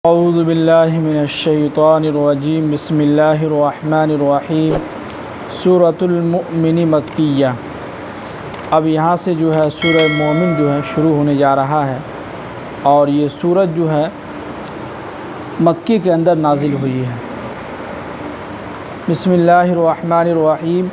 اعوذ باللہ من الشیطان الرجیم بسم اللہ الرحمن الرحیم سورۃ المؤمن مکیہ۔ اب یہاں سے جو ہے سورہ مومن جو ہے شروع ہونے جا رہا ہے، اور یہ سورت جو ہے مکی کے اندر نازل ہوئی ہے۔ بسم اللہ الرحمن الرحیم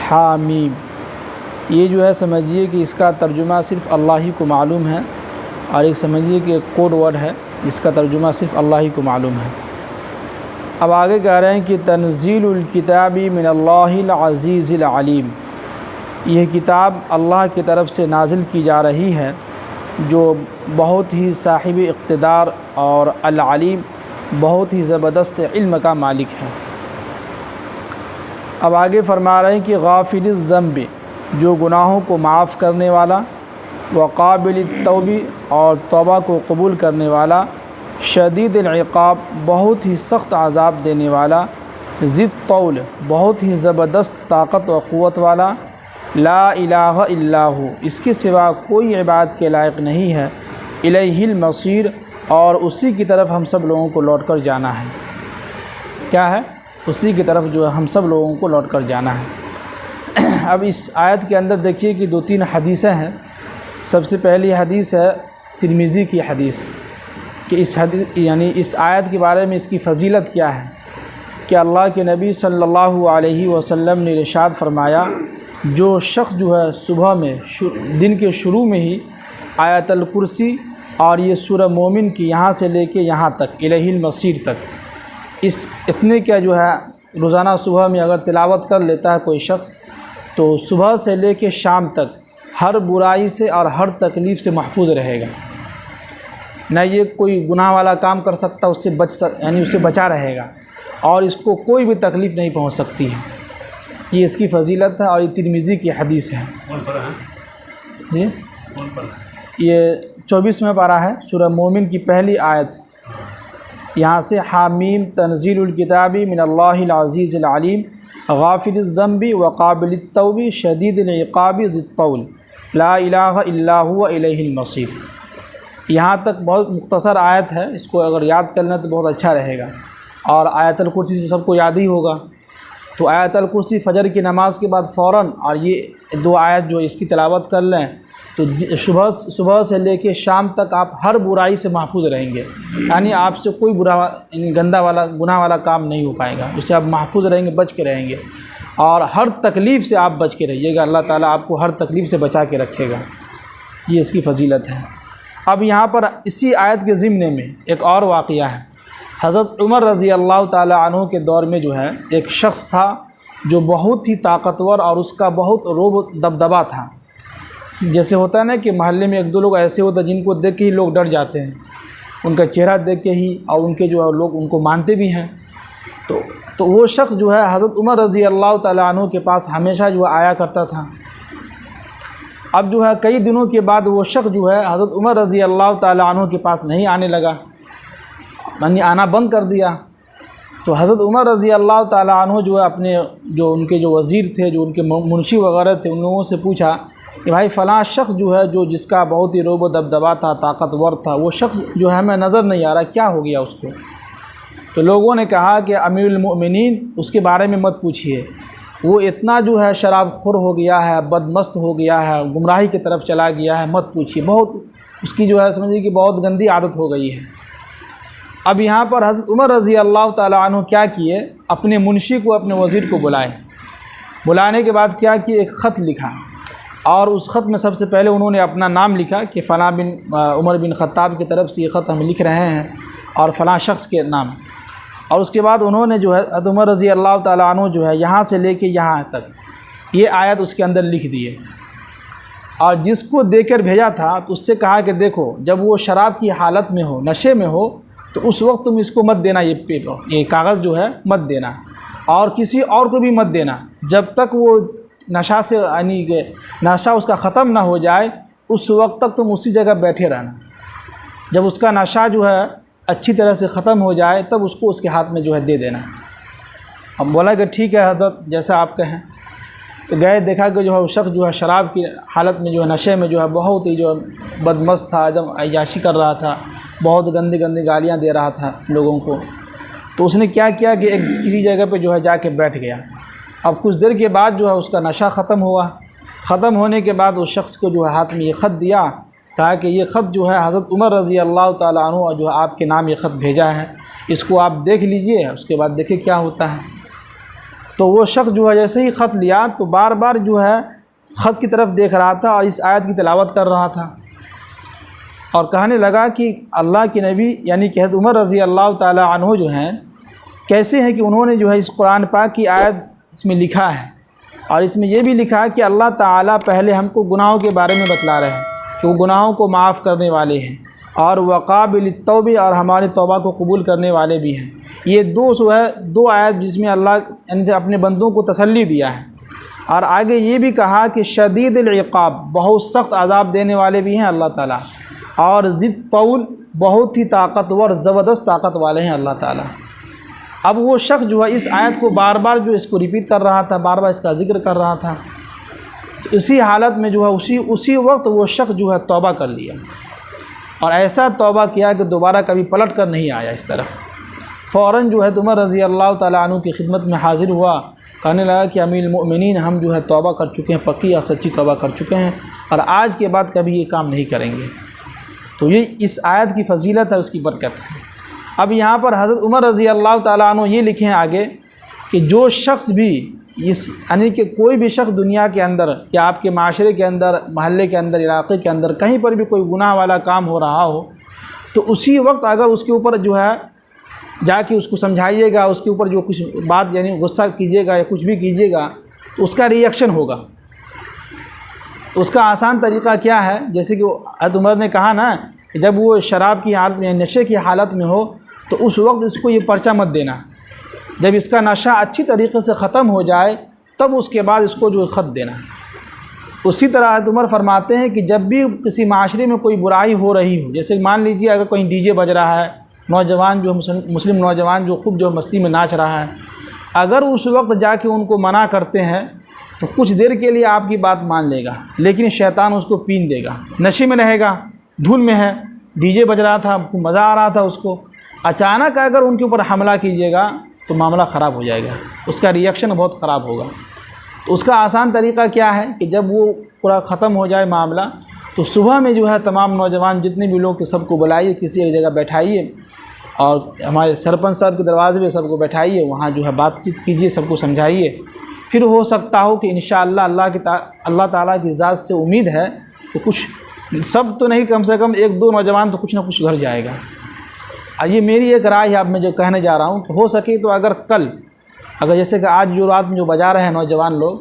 حامیم۔ یہ جو ہے سمجھیے کہ اس کا ترجمہ صرف اللہ ہی کو معلوم ہے، اور ایک سمجھیے کہ ایک کوڈ ورڈ ہے جس کا ترجمہ صرف اللہ ہی کو معلوم ہے۔ اب آگے کہہ رہے ہیں کہ تنزیل الکتاب من اللہ العزیز العلیم۔ یہ کتاب اللہ کی طرف سے نازل کی جا رہی ہے جو بہت ہی صاحب اقتدار اور العلیم، بہت ہی زبردست علم کا مالک ہے۔ اب آگے فرما رہے ہیں کہ غافل الذنب، جو گناہوں کو معاف کرنے والا، وقابل التوب، اور توبہ کو قبول کرنے والا، شدید العقاب، بہت ہی سخت عذاب دینے والا، ذی الطول، بہت ہی زبردست طاقت و قوت والا، لا الہ الا ہو، اس کے سوا کوئی عبادت کے لائق نہیں ہے، الیہ المصیر، اور اسی کی طرف ہم سب لوگوں کو لوٹ کر جانا ہے۔ کیا ہے؟ اسی کی طرف جو ہے ہم سب لوگوں کو لوٹ کر جانا ہے۔ اب اس آیت کے اندر دیکھیے کہ دو تین حدیثیں ہیں۔ سب سے پہلی حدیث ہے ترمذی کی حدیث، کہ اس حدیث یعنی اس آیت کے بارے میں اس کی فضیلت کیا ہے، کہ اللہ کے نبی صلی اللہ علیہ وسلم نے ارشاد فرمایا، جو شخص جو ہے صبح میں دن کے شروع میں ہی آیت الکرسی اور یہ سورہ مومن کی یہاں سے لے کے یہاں تک الیہ المصیر تک، اس اتنے کا جو ہے روزانہ صبح میں اگر تلاوت کر لیتا ہے کوئی شخص، تو صبح سے لے کے شام تک ہر برائی سے اور ہر تکلیف سے محفوظ رہے گا۔ نہ یہ کوئی گناہ والا کام کر سکتا، اس سے یعنی اس سے بچا رہے گا، اور اس کو کوئی بھی تکلیف نہیں پہنچ سکتی ہے۔ یہ اس کی فضیلت ہے، اور یہ ترمذی کی حدیث ہے۔ جی یہ 24واں پارہ ہے سورہ مومن کی پہلی آیت، یہاں سے حامیم تنزیل الکتاب من اللہ العزیز العلیم غافل الذنب وقابل التوب شدید العقاب ذی الطول لا الہ الا هو الیہ المصیر۔ یہاں تک بہت مختصر آیت ہے، اس کو اگر یاد کر لیں تو بہت اچھا رہے گا، اور آیت الکرسی سے سب کو یاد ہی ہوگا۔ تو آیت الکرسی فجر کی نماز کے بعد فوراً، اور یہ دو آیت جو اس کی تلاوت کر لیں تو صبح سے لے کے شام تک آپ ہر برائی سے محفوظ رہیں گے، یعنی آپ سے کوئی گندا والا گناہ والا کام نہیں ہو پائے گا، اس سے آپ محفوظ رہیں گے، بچ کے رہیں گے، اور ہر تکلیف سے آپ بچ کے رہیے گا، اللہ تعالیٰ آپ کو ہر تکلیف سے بچا کے رکھے گا۔ یہ اس کی فضیلت ہے۔ اب یہاں پر اسی آیت کے ضمن میں ایک اور واقعہ ہے۔ حضرت عمر رضی اللہ تعالیٰ عنہ کے دور میں جو ہے ایک شخص تھا جو بہت ہی طاقتور، اور اس کا بہت رعب و دبدبا تھا۔ جیسے ہوتا ہے نا کہ محلے میں ایک دو لوگ ایسے ہوتے ہیں جن کو دیکھ کے ہی لوگ ڈر جاتے ہیں، ان کا چہرہ دیکھ کے ہی، اور ان کے جو ہے لوگ ان کو مانتے بھی ہیں۔ تو وہ شخص جو ہے حضرت عمر رضی اللہ تعالیٰ عنہ کے پاس ہمیشہ جو آیا کرتا تھا۔ اب جو ہے کئی دنوں کے بعد وہ شخص جو ہے حضرت عمر رضی اللہ تعالیٰ عنہ کے پاس نہیں آنے لگا، یعنی آنا بند کر دیا۔ تو حضرت عمر رضی اللہ تعالیٰ عنہ جو ہے اپنے جو ان کے جو وزیر تھے، جو ان کے منشی وغیرہ تھے، ان لوگوں سے پوچھا کہ بھائی فلاں شخص جو ہے جس کا بہت ہی رعب و دبدبا تھا، طاقتور تھا، وہ شخص جو ہے ہمیں نظر نہیں آ رہا، کیا ہو گیا اس کو؟ تو لوگوں نے کہا کہ امیر المؤمنین اس کے بارے میں مت پوچھیے، وہ اتنا جو ہے شراب خور ہو گیا ہے، بدمست ہو گیا ہے، گمراہی کی طرف چلا گیا ہے، مت پوچھیے، بہت اس کی جو ہے سمجھیے کہ بہت گندی عادت ہو گئی ہے۔ اب یہاں پر حضرت عمر رضی اللہ تعالیٰ عنہ کیا کیے، اپنے منشی کو، اپنے وزیر کو بلائے۔ بلانے کے بعد کیا کیے، ایک خط لکھا، اور اس خط میں سب سے پہلے انہوں نے اپنا نام لکھا کہ فلاں بن عمر بن خطاب کی طرف سے یہ خط ہم لکھ رہے ہیں، اور فلاں شخص کے نام۔ اور اس کے بعد انہوں نے جو ہے حضرت عمر رضی اللہ تعالیٰ عنہ جو ہے یہاں سے لے کے یہاں تک یہ آیت اس کے اندر لکھ دیے، اور جس کو دے کر بھیجا تھا تو اس سے کہا کہ دیکھو جب وہ شراب کی حالت میں ہو، نشے میں ہو، تو اس وقت تم اس کو مت دینا، یہ کاغذ جو ہے مت دینا، اور کسی اور کو بھی مت دینا، جب تک وہ نشہ سے یعنی کہ نشہ اس کا ختم نہ ہو جائے، اس وقت تک تم اسی جگہ بیٹھے رہنا۔ جب اس کا نشہ جو ہے اچھی طرح سے ختم ہو جائے تب اس کو اس کے ہاتھ میں جو ہے دے دینا۔ اب بولا کہ ٹھیک ہے حضرت، جیسا آپ کہیں۔ تو گئے، دیکھا کہ جو ہے وہ شخص جو ہے شراب کی حالت میں جو ہے نشے میں جو ہے بہت ہی جو ہے بدمست تھا، ایک دم عیاشی کر رہا تھا، بہت گندی گندی گالیاں دے رہا تھا لوگوں کو۔ تو اس نے کیا کیا کہ کسی جگہ پہ جو ہے جا کے بیٹھ گیا۔ اب کچھ دیر کے بعد جو ہے اس کا نشہ ختم ہوا۔ ختم ہونے کے بعد اس شخص کو جو ہے ہاتھ میں یہ خط دیا، کہا کہ یہ خط جو ہے حضرت عمر رضی اللہ تعالیٰ عنہ جو ہے آپ کے نام یہ خط بھیجا ہے، اس کو آپ دیکھ لیجئے، اس کے بعد دیکھیں کیا ہوتا ہے۔ تو وہ شخص جو ہے جیسے ہی خط لیا تو بار بار جو ہے خط کی طرف دیکھ رہا تھا اور اس آیت کی تلاوت کر رہا تھا، اور کہنے لگا کہ اللہ کے نبی یعنی کہ حضرت عمر رضی اللہ تعالیٰ عنہ جو ہیں کیسے ہیں کہ انہوں نے جو ہے اس قرآن پاک کی آیت اس میں لکھا ہے، اور اس میں یہ بھی لکھا ہے کہ اللہ تعالیٰ پہلے ہم کو گناہوں کے بارے میں بتلا رہے ہیں کہ وہ گناہوں کو معاف کرنے والے ہیں، اور وقابل التوب، اور ہماری توبہ کو قبول کرنے والے بھی ہیں۔ یہ دو آیت جس میں اللہ یعنی اپنے بندوں کو تسلی دیا ہے، اور آگے یہ بھی کہا کہ شدید العقاب، بہت سخت عذاب دینے والے بھی ہیں اللہ تعالیٰ، اور ذی الطول، بہت ہی طاقتور زبردست طاقت والے ہیں اللہ تعالیٰ۔ اب وہ شخص جو ہے اس آیت کو بار بار جو اس کو ریپیٹ کر رہا تھا، بار بار اس کا ذکر کر رہا تھا، تو اسی حالت میں جو ہے اسی وقت وہ شخص جو ہے توبہ کر لیا، اور ایسا توبہ کیا کہ دوبارہ کبھی پلٹ کر نہیں آیا اس طرف۔ فوراً جو ہے عمر رضی اللہ تعالیٰ عنہ کی خدمت میں حاضر ہوا، کہنے لگا کہ امیر المؤمنین ہم جو ہے توبہ کر چکے ہیں، پکی اور سچی توبہ کر چکے ہیں، اور آج کے بعد کبھی یہ کام نہیں کریں گے۔ تو یہ اس آیت کی فضیلت ہے، اس کی برکت ہے۔ اب یہاں پر حضرت عمر رضی اللہ تعالیٰ عنہ یہ لکھیں آگے کہ جو شخص بھی یعنی کہ کوئی بھی شخص دنیا کے اندر یا آپ کے معاشرے کے اندر، محلے کے اندر، علاقے کے اندر کہیں پر بھی کوئی گناہ والا کام ہو رہا ہو، تو اسی وقت اگر اس کے اوپر جو ہے جا کے اس کو سمجھائیے گا، اس کے اوپر جو کچھ بات یعنی غصہ کیجیے گا یا کچھ بھی کیجیے گا تو اس کا ریئیکشن ہوگا۔ اس کا آسان طریقہ کیا ہے، جیسے کہ حضرت عمر نے کہا نا کہ جب وہ شراب کی حالت میں، نشے کی حالت میں ہو تو اس وقت اس کو یہ پرچہ مت دینا، جب اس کا نشہ اچھی طریقے سے ختم ہو جائے تب اس کے بعد اس کو جو خط دینا۔ اسی طرح حضرت عمر فرماتے ہیں کہ جب بھی کسی معاشرے میں کوئی برائی ہو رہی ہو، جیسے مان لیجیے اگر کوئی ڈی جے بج رہا ہے، نوجوان جو مسلم نوجوان جو خوب جو مستی میں ناچ رہا ہے، اگر اس وقت جا کے ان کو منع کرتے ہیں تو کچھ دیر کے لیے آپ کی بات مان لے گا، لیکن شیطان اس کو پین دے گا، نشے میں رہے گا، دھن میں ہے، ڈی جے بج رہا تھا، مزہ آ رہا تھا اس کو، اچانک اگر ان کے اوپر حملہ کیجیے گا تو معاملہ خراب ہو جائے گا، اس کا ریئیکشن بہت خراب ہوگا۔ تو اس کا آسان طریقہ کیا ہے کہ جب وہ پورا ختم ہو جائے معاملہ تو صبح میں جو ہے تمام نوجوان جتنے بھی لوگ تھے سب کو بلائیے، کسی ایک جگہ بیٹھائیے، اور ہمارے سرپنچ صاحب کے دروازے پہ سب کو بیٹھائیے، وہاں جو ہے بات چیت کیجیے، سب کو سمجھائیے۔ پھر ہو سکتا ہو کہ انشاءاللہ اللہ تعالیٰ کی ذات سے امید ہے کہ کچھ سب تو نہیں، کم سے کم ایک دو نوجوان تو کچھ نہ کچھ گھر جائے گا۔ اور یہ میری ایک رائے ہے، اب میں جو کہنے جا رہا ہوں کہ ہو سکے تو اگر جیسے کہ آج جو رات میں جو بجا رہے ہیں نوجوان لوگ،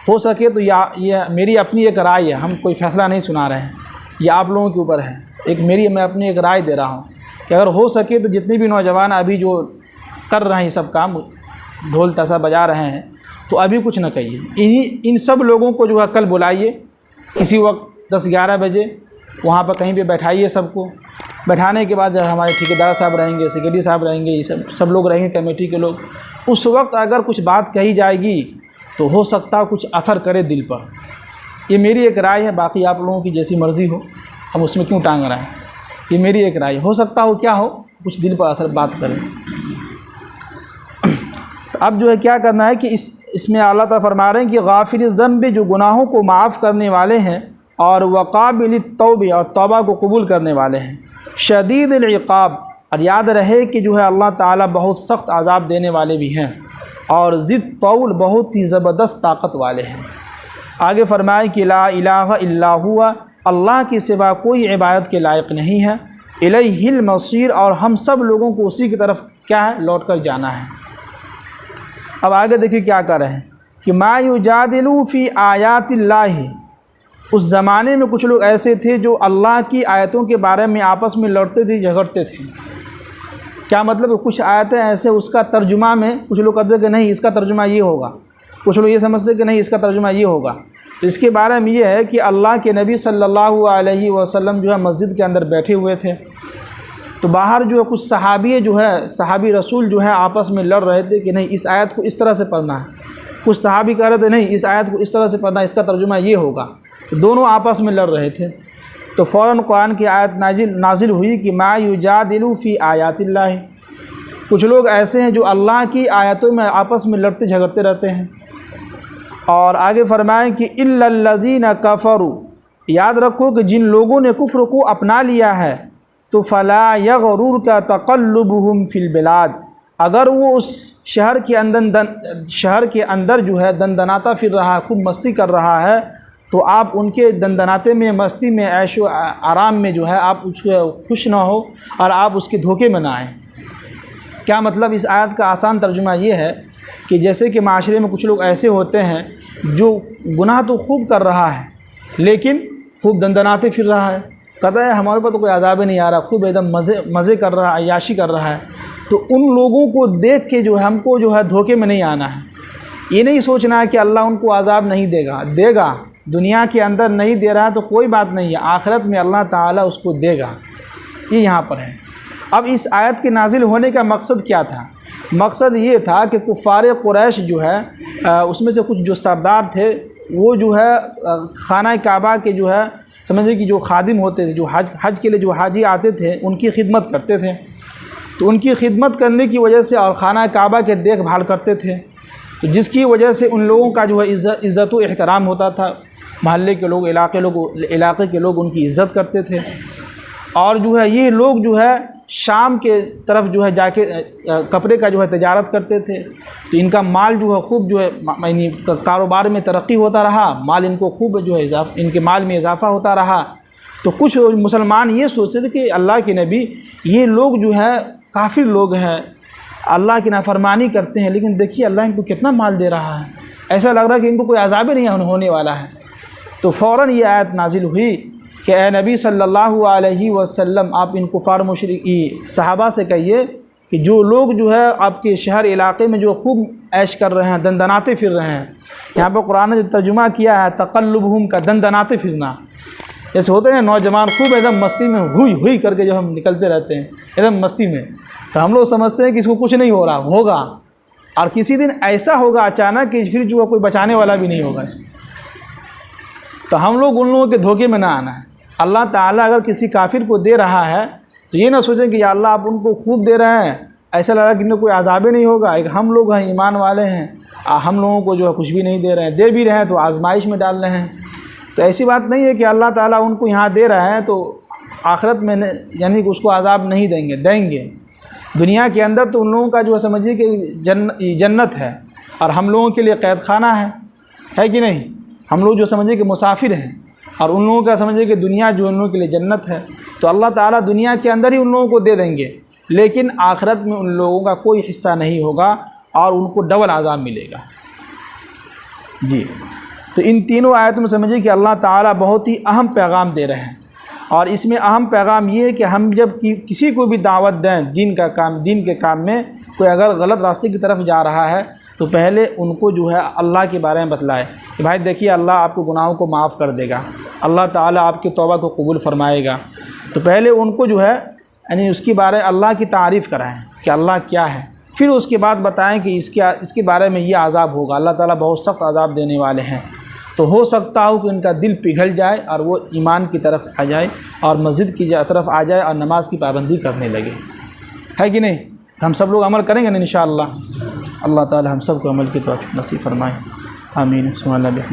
ہو سکے تو یہ میری اپنی ایک رائے ہے، ہم کوئی فیصلہ نہیں سنا رہے ہیں، یہ آپ لوگوں کے اوپر ہے، میں اپنی ایک رائے دے رہا ہوں کہ اگر ہو سکے تو جتنے بھی نوجوان ابھی جو کر رہے ہیں یہ سب کام، ڈھول تسا بجا رہے ہیں، تو ابھی کچھ نہ کہیے، ان سب لوگوں کو جو ہے کل بلائیے کسی وقت 10-11 بجے، وہاں پر کہیں پہ بیٹھائیے سب کو۔ بیٹھانے کے بعد ہمارے ٹھیکیدار صاحب رہیں گے، سیکرٹری صاحب رہیں گے، یہ سب لوگ رہیں گے کمیٹی کے لوگ، اس وقت اگر کچھ بات کہی جائے گی تو ہو سکتا ہے کچھ اثر کرے دل پر۔ یہ میری ایک رائے ہے، باقی آپ لوگوں کی جیسی مرضی ہو، ہم اس میں کیوں ٹانگ رہے ہیں، یہ میری ایک رائے ہو سکتا ہو کیا ہو کچھ دل پر اثر بات کریں۔ اب جو ہے کیا کرنا ہے کہ اس میں اللہ تعالیٰ فرما رہے ہیں کہ غافل الذنب، جو گناہوں کو معاف کرنے والے ہیں، اور وقابل التوب، اور توبہ کو قبول کرنے والے ہیں، شدید العقاب، اور یاد رہے کہ جو ہے اللہ تعالیٰ بہت سخت عذاب دینے والے بھی ہیں، اور ذی الطول، بہت ہی زبردست طاقت والے ہیں۔ آگے فرمائے کہ لا الہ الا ہوا، اللہ کے سوا کوئی عبادت کے لائق نہیں ہے، الیہ المصیر، اور ہم سب لوگوں کو اسی کی طرف کیا ہے لوٹ کر جانا ہے۔ اب آگے دیکھیے کیا کر رہے ہیں کہ ما یجادل فی آیات اللہ، اس زمانے میں کچھ لوگ ایسے تھے جو اللہ کی آیتوں کے بارے میں آپس میں لڑتے تھے، جھگڑتے تھے۔ کیا مطلب؟ کچھ آیتیں ایسے اس کا ترجمہ میں کچھ لوگ کہتے کہ نہیں اس کا ترجمہ یہ ہوگا، کچھ لوگ یہ سمجھتے کہ نہیں اس کا ترجمہ یہ ہوگا۔ تو اس کے بارے میں یہ ہے کہ اللہ کے نبی صلی اللہ علیہ وسلم جو ہے مسجد کے اندر بیٹھے ہوئے تھے، تو باہر جو ہے کچھ صحابی رسول جو ہے آپس میں لڑ رہے تھے کہ نہیں اس آیت کو اس طرح سے پڑھنا ہے، کچھ صحابی کہہ رہے تھے نہیں اس آیت کو اس طرح سے پڑھنا ہے، اس کا ترجمہ یہ ہوگا، دونوں آپس میں لڑ رہے تھے۔ تو فوراً قرآن کی آیت نازل ہوئی کہ ما یجادل فی آیات اللہ، کچھ لوگ ایسے ہیں جو اللہ کی آیتوں میں آپس میں لڑتے جھگڑتے رہتے ہیں۔ اور آگے فرمائیں کہ الا الذین کفروا، یاد رکھو کہ جن لوگوں نے کفر کو اپنا لیا ہے تو فلا یغررک تقلبهم فی البلاد، اگر وہ اس شہر کے اندر جو ہے دندناتا پھر رہا ہے، خوب مستی کر رہا ہے، تو آپ ان کے دندناتے میں، مستی میں، عیش و آرام میں جو ہے آپ اس کو خوش نہ ہو اور آپ اس کے دھوکے میں نہ آئیں۔ کیا مطلب؟ اس آیت کا آسان ترجمہ یہ ہے کہ جیسے کہ معاشرے میں کچھ لوگ ایسے ہوتے ہیں جو گناہ تو خوب کر رہا ہے لیکن خوب دندناتے پھر رہا ہے، کہتا ہے ہمارے پاس تو کوئی عذاب ہی نہیں آ رہا، خوب ایک دم مزے کر رہا ہے، عیاشی کر رہا ہے۔ تو ان لوگوں کو دیکھ کے جو ہے ہم کو جو ہے دھوکے میں نہیں آنا ہے، یہ نہیں سوچنا ہے کہ اللہ ان کو عذاب نہیں دے گا، دنیا کے اندر نہیں دے رہا ہے تو کوئی بات نہیں ہے، آخرت میں اللہ تعالیٰ اس کو دے گا، یہ یہاں پر ہے۔ اب اس آیت کے نازل ہونے کا مقصد کیا تھا؟ مقصد یہ تھا کہ کفار قریش جو ہے اس میں سے کچھ جو سردار تھے وہ جو ہے خانہ کعبہ کے جو ہے سمجھے کہ جو خادم ہوتے تھے، جو حج کے لیے جو حاجی آتے تھے ان کی خدمت کرتے تھے، تو ان کی خدمت کرنے کی وجہ سے اور خانہ کعبہ کے دیکھ بھال کرتے تھے، تو جس کی وجہ سے ان لوگوں کا جو ہے عزت و احترام ہوتا تھا، محلے کے لوگ، علاقے کے لوگ ان کی عزت کرتے تھے۔ اور جو ہے یہ لوگ جو ہے شام کے طرف جو ہے جا کے کپڑے کا جو ہے تجارت کرتے تھے، تو ان کا مال جو ہے خوب جو ہے یعنی کاروبار میں ترقی ہوتا رہا، مال ان کو خوب جو ہے ان کے مال میں اضافہ ہوتا رہا۔ تو کچھ مسلمان یہ سوچتے تھے کہ اللہ کے نبی یہ لوگ جو ہے کافر لوگ ہیں، اللہ کی نافرمانی کرتے ہیں، لیکن دیکھیے اللہ ان کو کتنا مال دے رہا ہے، ایسا لگ رہا ہے کہ ان کو کوئی عذاب ہی نہیں ہونے والا ہے۔ تو فوراً یہ آیت نازل ہوئی کہ اے نبی صلی اللہ علیہ وسلم، آپ ان کفار صحابہ سے کہیے کہ جو لوگ جو ہے آپ کے شہر علاقے میں جو خوب عیش کر رہے ہیں، دندناتے پھر رہے ہیں، یہاں پہ قرآن نے جو ترجمہ کیا ہے تقلبہم کا، دندناتے پھرنا، جیسے ہوتے ہیں نوجوان خوب ایک دم مستی میں ہوئی کر کے جو ہم نکلتے رہتے ہیں ایک دم مستی میں، تو ہم لوگ سمجھتے ہیں کہ اس کو کچھ نہیں ہو رہا، ہوگا، اور کسی دن ایسا ہوگا اچانک کہ پھر جو کوئی بچانے والا بھی نہیں ہوگا اس کو۔ تو ہم لوگ ان لوگوں کے دھوکے میں نہ آنا ہے۔ اللہ تعالیٰ اگر کسی کافر کو دے رہا ہے تو یہ نہ سوچیں کہ یا اللہ آپ ان کو خوب دے رہے ہیں، ایسا لگ رہا ہے کہ ان کو کوئی عذاب نہیں ہوگا، ایک ہم لوگ ہیں ایمان والے ہیں، ہم لوگوں کو جو ہے کچھ بھی نہیں دے رہے ہیں، دے بھی رہے ہیں تو آزمائش میں ڈال رہے ہیں۔ تو ایسی بات نہیں ہے کہ اللہ تعالیٰ ان کو یہاں دے رہا ہے تو آخرت میں یعنی کہ اس کو عذاب نہیں دیں گے۔ دنیا کے اندر تو ان لوگوں کا جو ہے سمجھیے کہ جنت ہے اور ہم لوگوں کے لیے قید خانہ ہے کہ نہیں؟ ہم لوگ جو سمجھیے کہ مسافر ہیں، اور ان لوگوں کا سمجھیے کہ دنیا جو ان لوگوں کے لیے جنت ہے۔ تو اللہ تعالیٰ دنیا کے اندر ہی ان لوگوں کو دے دیں گے، لیکن آخرت میں ان لوگوں کا کوئی حصہ نہیں ہوگا اور ان کو ڈبل عذاب ملے گا۔ جی، تو ان تینوں آیتوں میں سمجھیے کہ اللہ تعالیٰ بہت ہی اہم پیغام دے رہے ہیں، اور اس میں اہم پیغام یہ ہے کہ ہم جب کسی کو بھی دعوت دیں دین کے کام میں، کوئی اگر غلط راستے کی طرف جا رہا ہے تو پہلے ان کو جو ہے اللہ کے بارے میں بتلائے کہ بھائی دیکھیے اللہ آپ کو گناہوں کو معاف کر دے گا، اللہ تعالیٰ آپ کی توبہ کو قبول فرمائے گا۔ تو پہلے ان کو جو ہے یعنی اس کے بارے اللہ کی تعریف کرائیں کہ اللہ کیا ہے، پھر اس کے بعد بتائیں کہ اس کے بارے میں یہ عذاب ہوگا، اللہ تعالیٰ بہت سخت عذاب دینے والے ہیں۔ تو ہو سکتا ہو کہ ان کا دل پگھل جائے اور وہ ایمان کی طرف آ جائے اور مسجد کی طرف آ جائے اور نماز کی پابندی کرنے لگے، ہے کہ نہیں؟ ہم سب لوگ عمل کریں گے نا انشاءاللہ۔ اللہ تعالی ہم سب کو عمل کی توفیق نصیب فرمائے، آمین۔ سبحان اللہ۔